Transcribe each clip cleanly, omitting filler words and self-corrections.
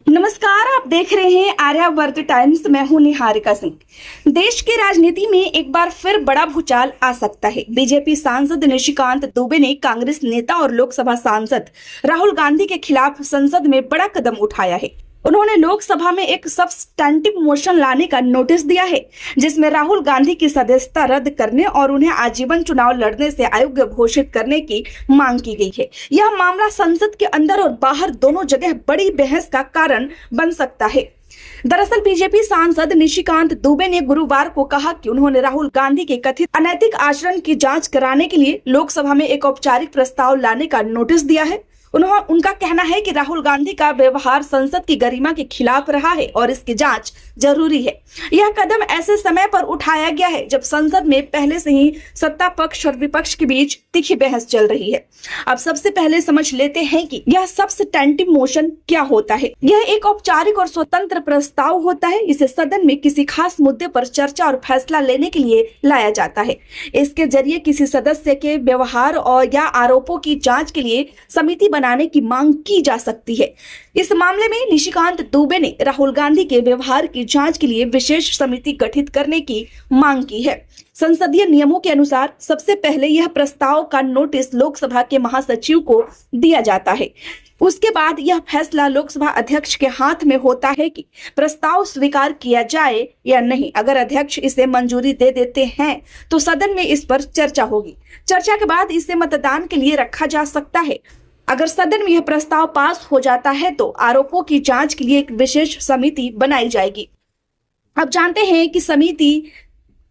नमस्कार, आप देख रहे हैं आर्यावर्त टाइम्स। मैं हूं निहारिका सिंह। देश की राजनीति में एक बार फिर बड़ा भूचाल आ सकता है। बीजेपी सांसद निशिकांत दुबे ने कांग्रेस नेता और लोकसभा सांसद राहुल गांधी के खिलाफ संसद में बड़ा कदम उठाया है। उन्होंने लोकसभा में एक सब्सटेंटिव मोशन लाने का नोटिस दिया है, जिसमें राहुल गांधी की सदस्यता रद्द करने और उन्हें आजीवन चुनाव लड़ने से अयोग्य घोषित करने की मांग की गई है। यह मामला संसद के अंदर और बाहर दोनों जगह बड़ी बहस का कारण बन सकता है। दरअसल बीजेपी सांसद निशिकांत दुबे ने गुरुवार को कहा कि उन्होंने राहुल गांधी के कथित अनैतिक आचरण की जांच कराने के लिए लोकसभा में एक औपचारिक प्रस्ताव लाने का नोटिस दिया है। उनका कहना है कि राहुल गांधी का व्यवहार संसद की गरिमा के खिलाफ रहा है और इसकी जांच जरूरी है। यह कदम ऐसे समय पर उठाया गया है जब संसद में पहले से ही सत्ता पक्ष और विपक्ष के बीच तीखी बहस चल रही है। अब सबसे पहले समझ लेते हैं कि यह सब्सटेंटिव मोशन क्या होता है। यह एक औपचारिक और स्वतंत्र प्रस्ताव होता है। इसे सदन में किसी खास मुद्दे पर चर्चा और फैसला लेने के लिए लाया जाता है। इसके जरिए किसी सदस्य के व्यवहार और या आरोपों की जांच के लिए समिति बनाने की मांग की जा सकती है। इस मामले में निशिकांत दुबे ने राहुल गांधी के व्यवहार की जांच के लिए विशेष समिति गठित करने की मांग की है। संसदीय नियमों के अनुसार सबसे पहले यह प्रस्ताव का नोटिस लोकसभा के महासचिव को दिया जाता है। उसके बाद यह फैसला लोकसभा अध्यक्ष के हाथ में होता है कि प्रस्ताव स्वीकार किया जाए या नहीं। अगर अध्यक्ष इसे मंजूरी दे देते हैं तो सदन में इस पर चर्चा होगी। चर्चा के बाद इसे मतदान के लिए रखा जा सकता है। अगर सदन में यह प्रस्ताव पास हो जाता है तो आरोपों की जांच के लिए एक विशेष समिति बनाई जाएगी। अब जानते हैं कि समिति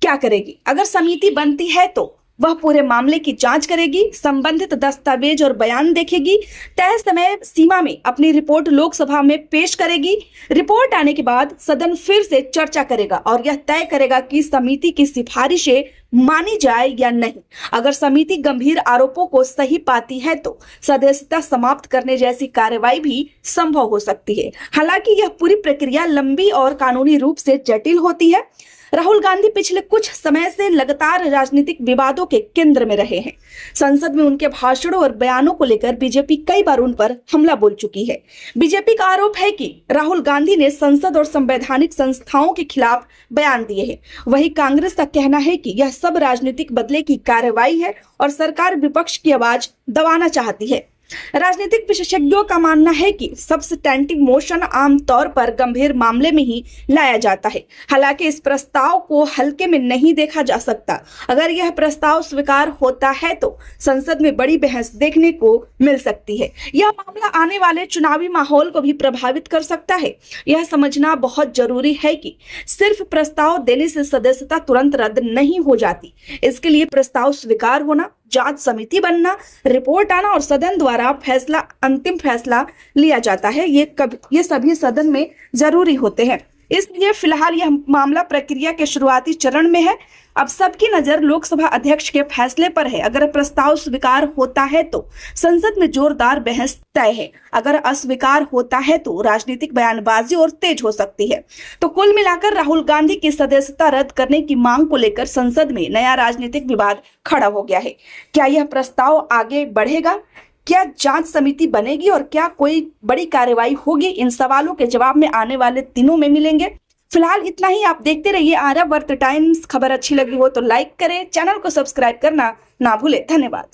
क्या करेगी। अगर समिति बनती है तो वह पूरे मामले की जांच करेगी, संबंधित दस्तावेज और बयान देखेगी, तय समय सीमा में अपनी रिपोर्ट लोकसभा में पेश करेगी। रिपोर्ट आने के बाद सदन फिर से चर्चा करेगा और यह तय करेगा कि समिति की सिफारिशें मानी जाए या नहीं। अगर समिति गंभीर आरोपों को सही पाती है तो सदस्यता समाप्त करने जैसी कार्रवाई भी संभव हो सकती है। हालांकि यह पूरी प्रक्रिया लंबी और कानूनी रूप से जटिल होती है। राहुल गांधी पिछले कुछ समय से लगातार राजनीतिक विवादों के केंद्र में रहे हैं। संसद में उनके भाषणों और बयानों को लेकर बीजेपी कई बार उन पर हमला बोल चुकी है। बीजेपी का आरोप है कि राहुल गांधी ने संसद और संवैधानिक संस्थाओं के खिलाफ बयान दिए हैं। वहीं कांग्रेस का कहना है कि यह सब राजनीतिक बदले की कार्रवाई है और सरकार विपक्ष की आवाज दबाना चाहती है। राजनीतिक विशेषज्ञों का मानना है कि सब्सटेंटिव मोशन आमतौर पर गंभीर मामले में ही लाया जाता है। हालांकि इस प्रस्ताव को हल्के में नहीं देखा जा सकता। अगर यह प्रस्ताव स्वीकार होता है तो संसद में बड़ी बहस देखने को मिल सकती है। यह मामला आने वाले चुनावी माहौल को भी प्रभावित कर सकता है। यह समझना बहुत जरूरी है कि सिर्फ प्रस्ताव देने से सदस्यता तुरंत रद्द नहीं हो जाती। इसके लिए प्रस्ताव स्वीकार होना, जांच समिति बनना, रिपोर्ट आना और सदन द्वारा अंतिम फैसला लिया जाता है। ये सभी सदन में जरूरी होते हैं। इसलिए फिलहाल यह मामला प्रक्रिया के शुरुआती चरण में है। अब सबकी नजर लोकसभा अध्यक्ष के फैसले पर है। अगर प्रस्ताव स्वीकार होता है तो संसद में जोरदार बहस तय है। अगर अस्वीकार होता है तो राजनीतिक बयानबाजी और तेज हो सकती है। तो कुल मिलाकर राहुल गांधी की सदस्यता रद्द करने की मांग को लेकर संसद में नया राजनीतिक विवाद खड़ा हो गया है। क्या यह प्रस्ताव आगे बढ़ेगा? क्या जांच समिति बनेगी और क्या कोई बड़ी कार्रवाई होगी? इन सवालों के जवाब में आने वाले दिनों में मिलेंगे। फिलहाल इतना ही। आप देखते रहिए आर्यावर्त टाइम्स। खबर अच्छी लगी हो तो लाइक करें, चैनल को सब्सक्राइब करना ना भूले। धन्यवाद।